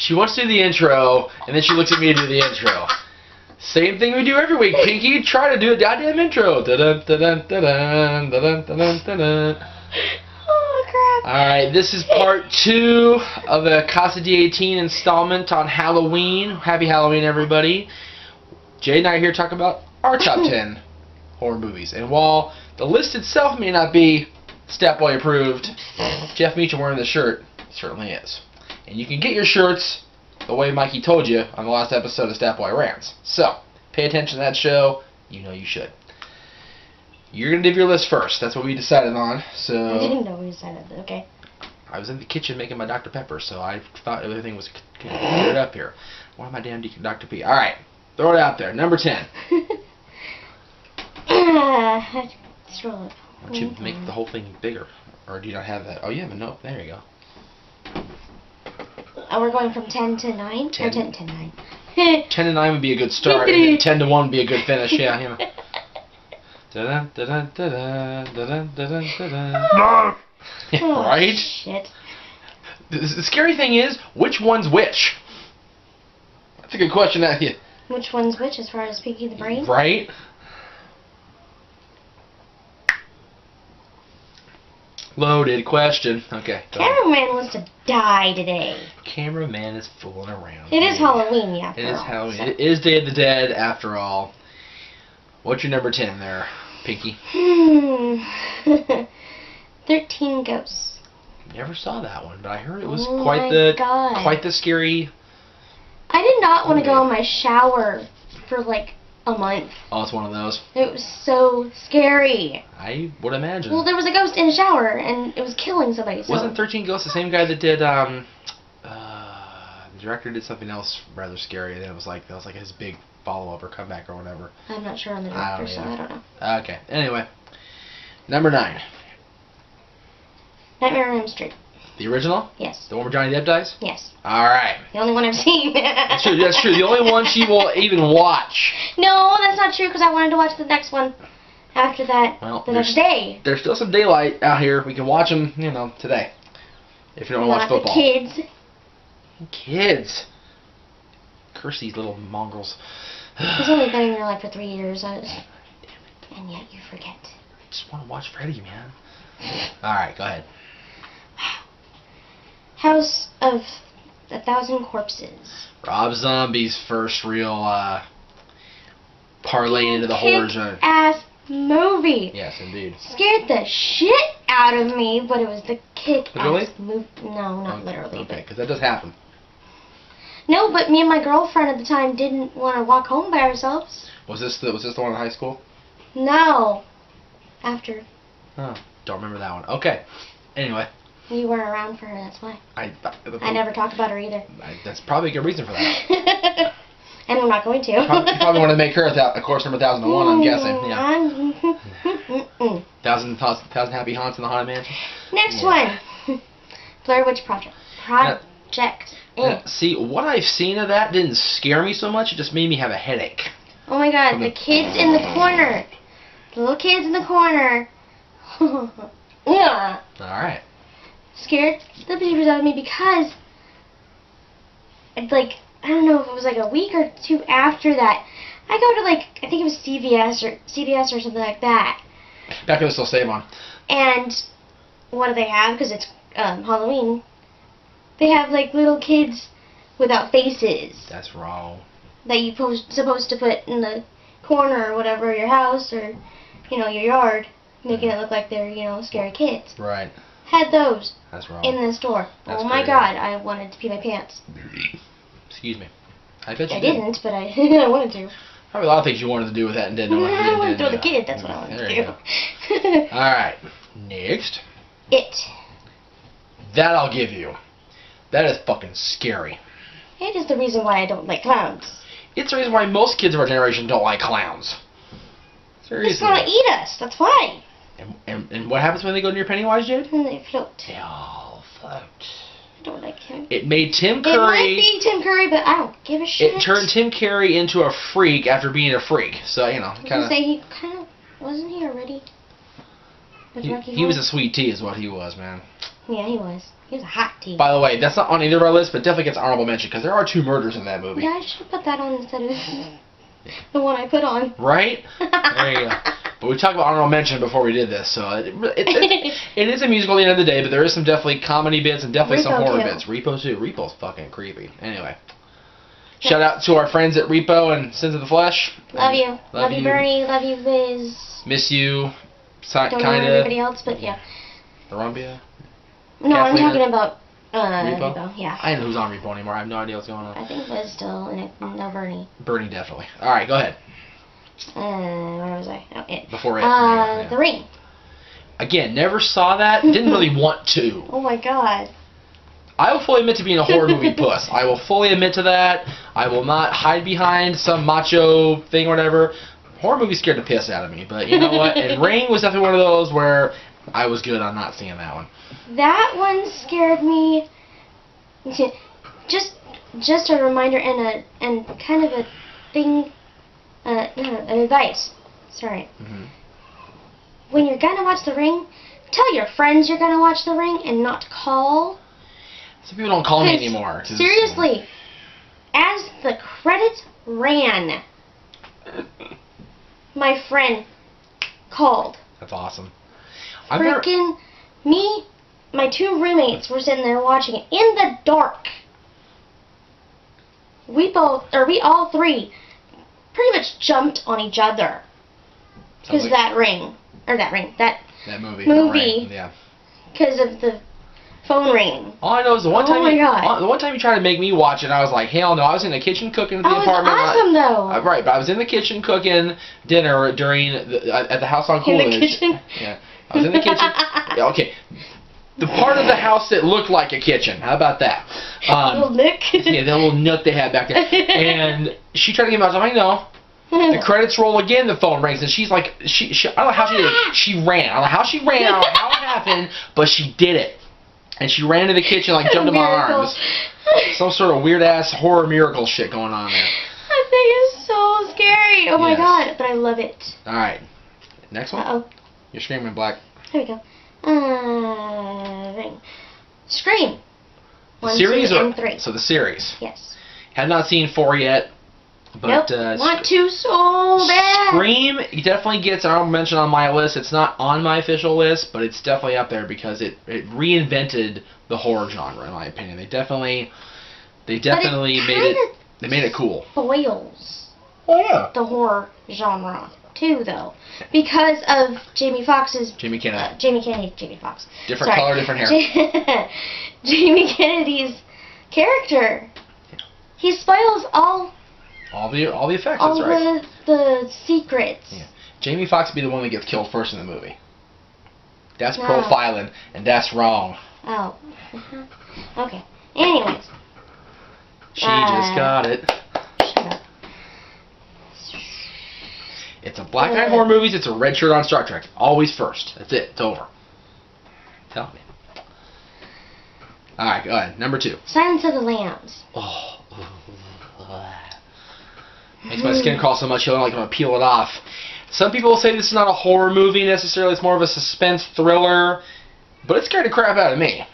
She wants to do the intro, and then she looks at me to do the intro. Same thing we do every week, Pinky. Try to do a goddamn intro. Da-dun, da-dun, da-dun, da-dun, da-dun, da-dun. Oh, crap. Alright, this is part 2 of the Casa D-18 installment on Halloween. Happy Halloween, everybody. Jade and I are here to talk about our top 10 horror movies. And while the list itself may not be Stat Boy approved, Jeff Meacham wearing this shirt certainly is. And you can get your shirts the way Mikey told you on the last episode of Stat Boy Rants. So, pay attention to that show. You know you should. You're going to give your list first. That's what we decided on. So I didn't know we decided that. Okay. I was in the kitchen making my Dr. Pepper, so I thought everything was cleared up here. Why am I damn Dr. P? Alright, throw it out there. Number 10. Scroll up. Why don't you make the whole thing bigger? Or do you not have that? Oh, you have a note. There you go. We're going from 10 to 9? 10. Or 10 to 9. 10 to 9 would be a good start, and then 10 to 1 would be a good finish. Yeah, you know. Da-dun, da-dun, da-dun, da-dun, da-dun, da-dun. Oh, right? Shit. The scary thing is, which one's which? That's a good question. Which one's which as far as Pinky the Brain? Right? Loaded question. Okay. Cameraman wants to die today. Cameraman is fooling around. It is Halloween, yeah. It is Halloween. So. It is Day of the Dead, after all. What's your number 10 there, Pinky? 13 Ghosts. Never saw that one, but I heard it was Oh quite the scary. I did not want to go in my shower for like a month. Oh, it's one of those. It was so scary. I would imagine. Well, there was a ghost in a shower, and it was killing somebody. So. Wasn't 13 Ghosts the same guy that did? The director did something else rather scary, and it was like his big follow-up or comeback or whatever. I'm not sure on the director, so I don't know. Okay. Anyway, number 9. Nightmare on Elm Street. The original? Yes. The one where Johnny Depp dies? Yes. Alright. The only one I've seen. That's true. That's true. The only one she will even watch. No, that's not true, because I wanted to watch the next one after that, well, the next day. There's still some daylight out here. We can watch them, you know, today. If you don't want to watch football. The kids. Kids. Curse these little mongrels. He's only been in your life for 3 years. And yet you forget. I just want to watch Freddy, man. Alright, go ahead. House of 1,000 Corpses. Rob Zombie's first real parlay into the horror genre. Ass movie. Yes, indeed. Scared the shit out of me, but it was the kick-ass movie. No, not literally. Okay, because that does happen. No, but me and my girlfriend at the time didn't want to walk home by ourselves. Was this the one in high school? No. After. Oh, don't remember that one. Okay. Anyway. You weren't around for her, that's why. I never talked about her either. That's probably a good reason for that. And I'm not going to. Probably want to make her a course number 1001, I'm guessing. Yeah. 1,000 happy haunts in the Haunted Mansion. Next one. Blair Witch Project. See, what I've seen of that didn't scare me so much, it just made me have a headache. Oh my god, the kids in the corner. The little kids in the corner. Yeah. Alright. Scared the bejeebers out of me because it's like, I don't know if it was like a week or 2 after that, I go to like, I think it was CVS or something like that. Back when it was still Save On. And what do they have? Because it's Halloween. They have like little kids without faces. That's wrong. That you supposed to put in the corner or whatever, your house or, you know, your yard, making it look like they're, you know, scary kids. Right. Had those. That's wrong. In the store. That's oh my god, I wanted to pee my pants. Excuse me. I bet you didn't, but I wanted to. Probably a lot of things you wanted to do with that and didn't. I wanted to throw the kid, that's what I wanted to do. Alright, next. It. That I'll give you. That is fucking scary. It is the reason why I don't like clowns. It's the reason why most kids of our generation don't like clowns. They just want to eat us, that's why. And what happens when they go near Pennywise, Jade? They float. They all float. I don't like him. It made Tim Curry... It might be Tim Curry, but I don't give a shit. It turned Tim Curry into a freak after being a freak. So, you know, kind of... say he kind of... Wasn't he already? He was a sweet tea is what he was, man. Yeah, he was. He was a hot tea. By the way, that's not on either of our lists, but definitely gets honorable mention because there are 2 murders in that movie. Yeah, I should have put that on instead of the one I put on. Right? There you go. But we talked about honorable mention before we did this, so it is a musical at the end of the day, but there is some definitely comedy bits and definitely some horror bits. Repo too. Repo's fucking creepy. Anyway. Shout out to our friends at Repo and Sins of the Flesh. Love you. Love you, Bernie. Love you, Liz. Miss you. Don't know anybody else, but yeah. Arumbia? No, Kathleen? I'm talking about Repo? yeah. I don't know who's on Repo anymore. I have no idea what's going on. I think Liz still in it. No, Bernie. Bernie, definitely. Alright, go ahead. Where was I? Oh, it. Before it. Yeah. The Ring. Again, never saw that. Didn't really want to. Oh my god. I will fully admit to being a horror movie puss. I will fully admit to that. I will not hide behind some macho thing or whatever. Horror movies scared the piss out of me. But you know what? And Ring was definitely one of those where I was good on not seeing that one. That one scared me. Just a reminder and kind of a thing, an advice. Sorry. When you're gonna watch The Ring, tell your friends you're gonna watch The Ring and not call. Some people don't call me anymore. Seriously, as the credits ran, my friend called. That's awesome. Freaking me, my 2 roommates were sitting there watching it in the dark. We all 3 pretty much jumped on each other because that movie, yeah, because of the phone ringing. All I know is the one time God. The one time you tried to make me watch it, I was like, hell no. I was in the kitchen cooking at the apartment. Awesome though. Right, but I was in the kitchen cooking dinner during at the house on Coolidge. In the kitchen. Yeah, I was in the kitchen. Yeah, okay. The part of the house that looked like a kitchen. How about that? Little nook. Yeah, that little nook they had back there. And she tried to get me out. I was like, no. The credits roll again, the phone rings, and she's like, I don't know how she did it. She ran. I don't know how she ran, I don't know how it happened, but she did it. And she ran to the kitchen, like jumped in my arms. Some sort of weird-ass horror miracle shit going on there. That thing is so scary. Oh my god, but I love it. Alright. Next one? Uh-oh. You're Screaming Black. Here we go. Ring. Scream. 1, Series 2, or and 3. So the series. Yes. Have not seen 4 yet. But, nope. Want to so bad. Scream definitely gets an honorable mention on my list. It's not on my official list, but it's definitely up there because it reinvented the horror genre, in my opinion. They definitely made it cool. Spoils. Oh yeah. The horror genre too, though, because of Jamie Foxx's. Jamie Kennedy. Jamie Foxx. Different color, different hair. Jamie Kennedy's character. He spoils all the effects. All that's right. the secrets. Yeah. Jamie Foxx would be the one that gets killed first in the movie. That's profiling, and that's wrong. Oh. Okay. Anyways. She just got it. Shut up. It's a black and white horror movies. It's a red shirt on Star Trek. Always first. That's it. It's over. Tell me. All right, go ahead. Number 2. Silence of the Lambs. Oh. Makes my skin crawl so much, I don't like want to peel it off. Some people will say this is not a horror movie necessarily. It's more of a suspense thriller, but it scared the crap out of me.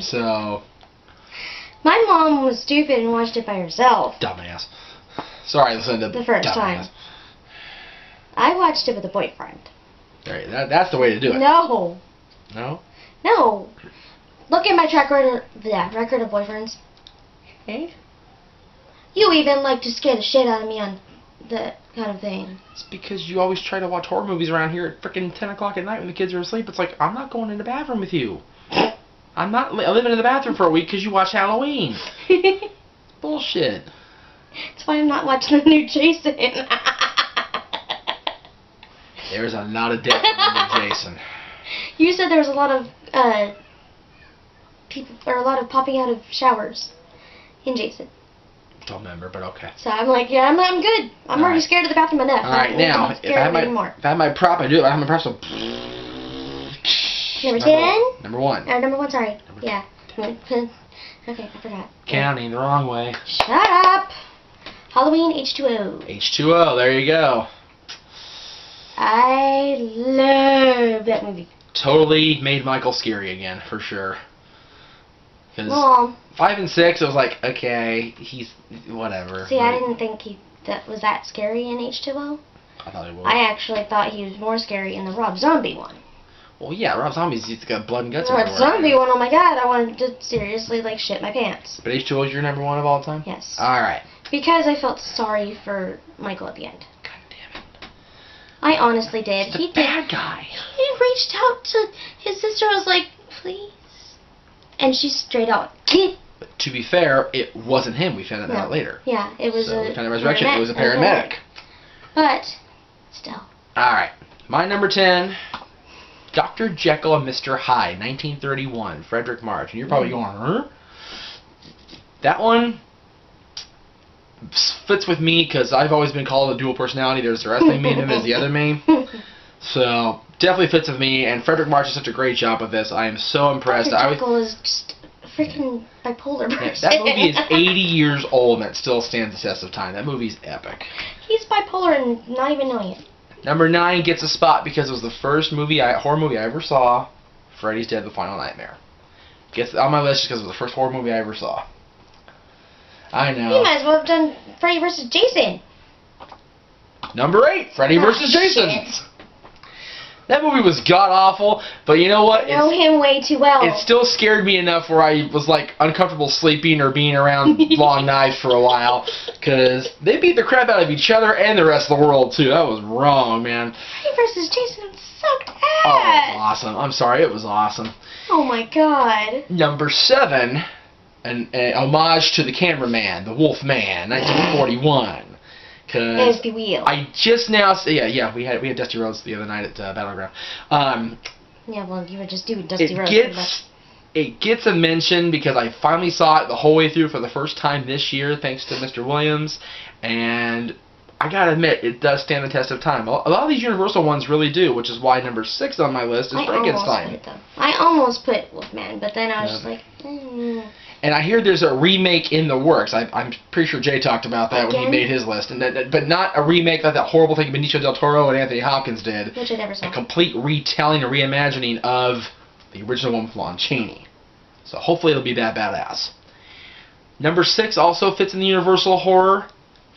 So. My mom was stupid and watched it by herself. Dumbass. Sorry, listen to the first dumbass. time. I watched it with a boyfriend. Right, that's the way to do it. No. No? No. Look at my record of boyfriends. Okay. You even like to scare the shit out of me on that kind of thing. It's because you always try to watch horror movies around here at frickin' 10 o'clock at night when the kids are asleep. It's like, I'm not going in the bathroom with you. I'm not living in the bathroom for a week because you watch Halloween. Bullshit. That's why I'm not watching the new Jason. There's a lot of death in the new Jason. You said there was a lot of people, or a lot of popping out of showers in Jason. Don't remember, but okay. So I'm like, yeah, I'm good. I'm already scared of the bathroom enough. Alright, now, if I have my prop, I do it. I have my prop, so... Number 10? Number 1. Number 1, sorry. Yeah. Okay, I forgot. Counting the wrong way. Shut up! Halloween H2O. H2O, there you go. I love that movie. totally made Michael scary again, for sure. Because Well, 5 and 6, it was like, okay, he's whatever. see, I didn't think that was that scary in H2O. I thought he was. I actually thought he was more scary in the Rob Zombie one. Well, yeah, Rob Zombie's he's got blood and guts The Rob everywhere. Zombie one, oh my god, I wanted to seriously, like, shit my pants. But H2O is your number 1 of all time? Yes. Alright. Because I felt sorry for Michael at the end. God damn it. I honestly did. He's the bad guy. He reached out to his sister, was like, please. And she straight out, kid. But to be fair, it wasn't him. We found that out later. Yeah, it was so a we found a resurrection. It was a paramedic. But, still. Alright. My number 10, Dr. Jekyll and Mr. Hyde, 1931, Frederick March. And you're probably going, huh? That one fits with me because I've always been called a dual personality. There's the wrestling me and there's the other me. So, definitely fits with me. And Frederick March did such a great job with this. I am so impressed. Dr. Jekyll is just a freaking bipolar person. That movie is 80 years old and it still stands the test of time. That movie's epic. He's bipolar and not even knowing it. Number 9 gets a spot because it was the first horror movie I ever saw. Freddy's Dead: The Final Nightmare. Gets on my list just because it was the first horror movie I ever saw. I know. You might as well have done Freddy vs. Jason. Number 8, Freddy vs. Jason. Shit. That movie was god-awful, but you know what? I know him way too well. It still scared me enough where I was like uncomfortable sleeping or being around long knives for a while, because they beat the crap out of each other and the rest of the world too. That was wrong, man. Freddy vs. Jason sucked ass. Oh, it was awesome. I'm sorry, it was awesome. Oh my god. Number 7, an homage to the cameraman, the Wolf Man, 1941. There's the wheel. I just now, yeah, we had Dusty Rhodes the other night at Battleground. Yeah, well, you were just doing Dusty Rhodes. It gets a mention because I finally saw it the whole way through for the first time this year, thanks to Mr. Williams, and I gotta admit, it does stand the test of time. A lot of these Universal ones really do, which is why number 6 on my list is Frankenstein. I almost put Wolfman, but then I was just like, And I hear there's a remake in the works. I'm pretty sure Jay talked about that when he Again? made his list, but not a remake like that horrible thing Benicio del Toro and Anthony Hopkins did. which I never saw. A complete retelling and reimagining of the original one with Lon Chaney. So hopefully it'll be that badass. Number 6 also fits in the Universal horror.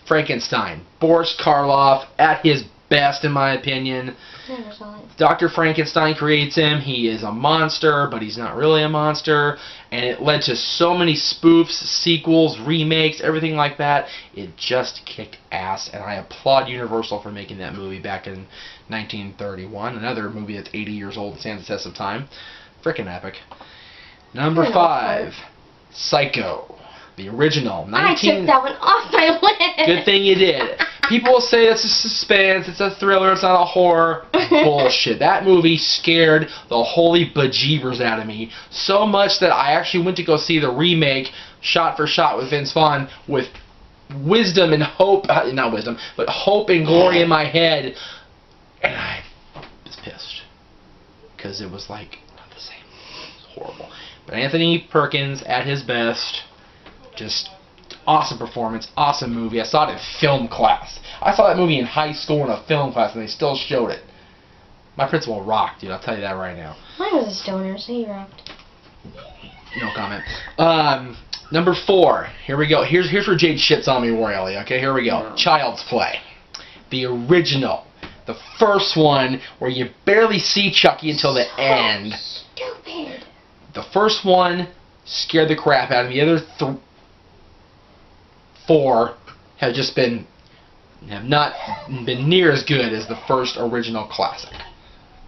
Frankenstein. Boris Karloff at his best, in my opinion. Never saw it. Dr. Frankenstein creates him. He is a monster, but he's not really a monster. And it led to so many spoofs, sequels, remakes, everything like that. It just kicked ass, and I applaud Universal for making that movie back in 1931. Another movie that's 80 years old and stands the test of time. Frickin' epic. Number 5, Psycho. The original. I took that one off my list. Good thing you did. People will say it's a suspense, it's a thriller, it's not a horror. Bullshit. That movie scared the holy bejeebers out of me. So much that I actually went to go see the remake, shot for shot with Vince Vaughn, with wisdom and hope, not wisdom, but hope and glory in my head. And I was pissed. Because it was like, not the same. It was horrible. But Anthony Perkins at his best. Just awesome performance, awesome movie. I saw it in film class. I saw that movie in high school in a film class, and they still showed it. My principal rocked, dude. I'll tell you that right now. Mine was a stoner, so he rocked. No comment. Number 4. Here we go. Here's where Jade shits on me royally. Okay, here we go. Child's Play. The original. The first one where you barely see Chucky until the end. Stupid. The first one scared the crap out of me. The other 4 have not been near as good as the first original classic.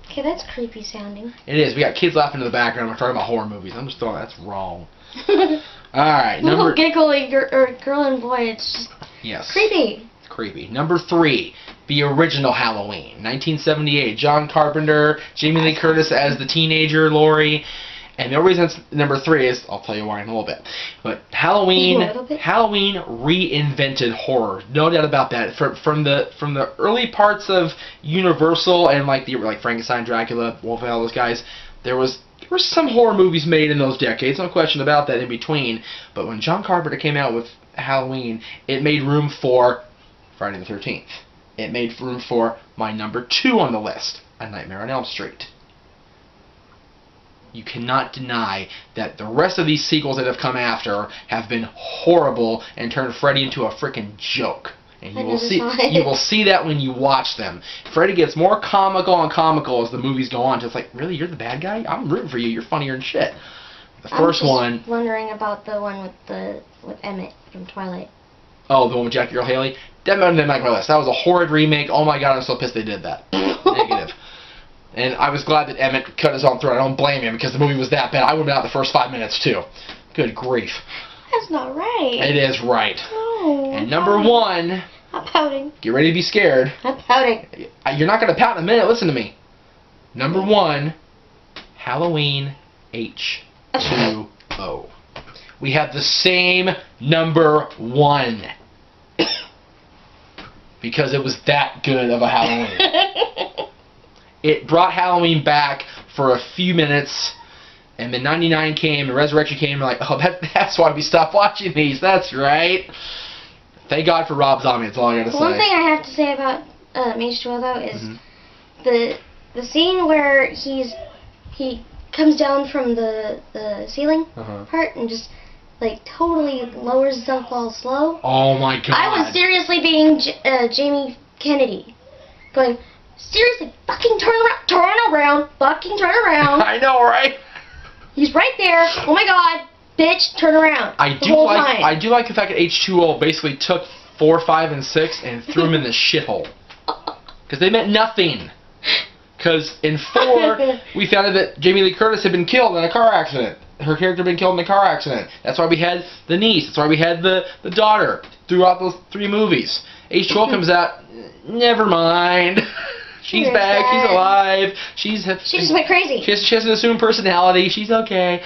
Okay, that's creepy sounding. It is. We got kids laughing in the background. We're talking about horror movies. I'm just throwing that's wrong. Alright, Little giggly girl and boy, it's just creepy. Creepy. Number 3, the original Halloween, 1978. John Carpenter, Jamie Lee Curtis as the teenager Laurie. And the reason it's number 3 is, I'll tell you why in a little bit. But Halloween reinvented horror, no doubt about that. From the early parts of Universal and like Frankenstein, Dracula, Wolf, all those guys, there were some horror movies made in those decades, no question about that in between. But when John Carpenter came out with Halloween, it made room for Friday the 13th. It made room for my number 2 on the list, A Nightmare on Elm Street. you cannot deny that the rest of these sequels that have come after have been horrible and turned Freddy into a freaking joke. And you will see that when you watch them. Freddy gets more comical and comical as the movies go on. Just like, really, you're the bad guy? I'm rooting for you. You're funnier than shit. The first one. I'm wondering about the one with Emmett from Twilight. Oh, the one with Jackie Earle Haley? That didn't make my list. That was a horrid remake. Oh my god, I'm so pissed they did that. Negative. And I was glad that Emmett cut his own throat. I don't blame him because the movie was that bad. I would have been out the first 5 minutes too. Good grief. That's not right. It is right. No. And number one. I'm pouting. Get ready to be scared. I'm pouting. You're not going to pout in a minute. Listen to me. Number one, Halloween H2O. We have the same number one. Because it was that good of a Halloween. It brought Halloween back for a few minutes. And then 99 came, and Resurrection came, and like, oh, that's why we stopped watching these. That's right. Thank God for Rob Zombie. That's all I gotta say. One thing I have to say about H2O though is the scene where he comes down from the ceiling part and just like totally lowers himself all slow. Oh my God! I was seriously being Jamie Kennedy, going seriously fucking turn around, fucking turn around. I know, right? He's right there. Oh my God. Bitch, turn around. I do like the fact that H2O basically took 4, 5, and 6 and threw them in the shithole. Because they meant nothing. Because in 4, we found out that Jamie Lee Curtis had been killed in a car accident. Her character had been killed in a car accident. That's why we had the niece. That's why we had the daughter throughout those 3 movies. H2O comes out, never mind. She's back. She's alive. She just went crazy. She has an assumed personality. She's okay.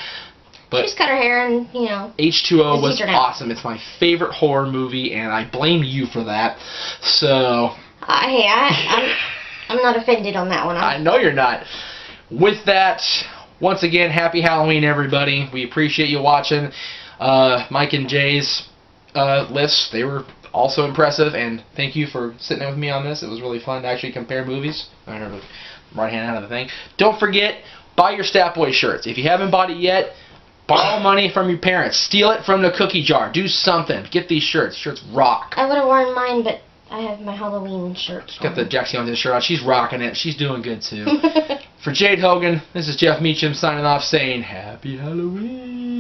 But she just cut her hair and, you know. H2O was awesome. It's my favorite horror movie, and I blame you for that. So. Hey, I'm not offended on that one. I know you're not. With that, once again, happy Halloween, everybody. We appreciate you watching Mike and Jay's lists. They were also impressive, and thank you for sitting there with me on this. It was really fun to actually compare movies. I heard the right hand out of the thing. Don't forget, buy your Stat Boy shirts. If you haven't bought it yet, borrow money from your parents. Steal it from the cookie jar. Do something. Get these shirts. Shirts rock. I would have worn mine, but I have my Halloween shirt. Got the Jack Skellington shirt on. She's rocking it. She's doing good, too. For Jade, Hogan, this is Jeff Meacham signing off saying, Happy Halloween.